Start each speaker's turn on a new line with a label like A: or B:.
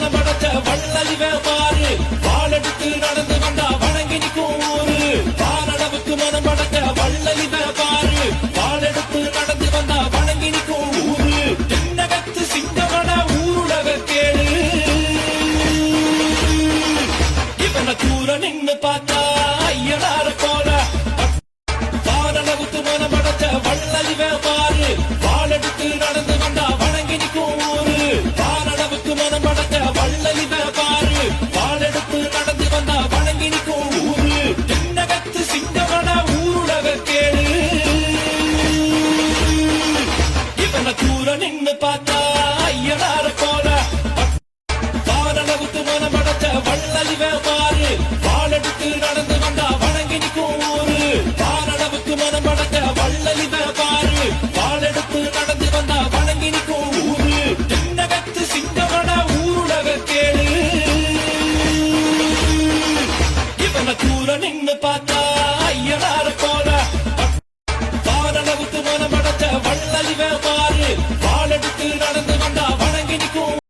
A: மனம் படைச்ச வள்ளலிவ பாரு வாழெடுத்து நடந்து வந்தா வணங்கி நிற்கும் ஊரு வானளவுக்கு மனம் படைச்ச வள்ளலிவ பாரு வாழெடுத்து நடந்து வந்தா வணங்கி நிற்கும் ஊரு தென்னகத்து சிங்கமன ஊருலக கேளு இவனை தூர நின்னு பார்த்தா ஐயனார போல வானளவுக்கு மனம் படைச்ச வள்ளலிவ பாரு வாழெடுத்து நடந்து வந்தா வணங்கி நிற்கும் ஊரு வானளவுக்கு மனம் படைச்ச வள்ளலிவ பாரு வாழெடுத்து நடந்து வந்தா வணங்கி நிற்கும் ஊரு தென்னகத்து சிங்கமன ஊருலக கேளு இவனை தூர நின்னு பார்த்தா ஐயனார போல வானளவுக்கு மனம் படைச்ச வள்ளலிவ பாரு வாழெடுத்து நடந்து வந்தா வணங்கி நிற்கும் ஊரு வானளவுக்கு மனம் படைச்ச வள்ளலிவ பாரு வாழெடுத்து நடந்து வந்தா வணங்கி நிற்கும் ஊரு தென்னகத்து சிங்கமன ஊருலக கேளு இவனை தூர நின்னு பார்த்தா ஐயனார போல வானளவுக்கு மனம் படைச்ச வள்ளலிவ பாரு வாழெடுத்து நடந்து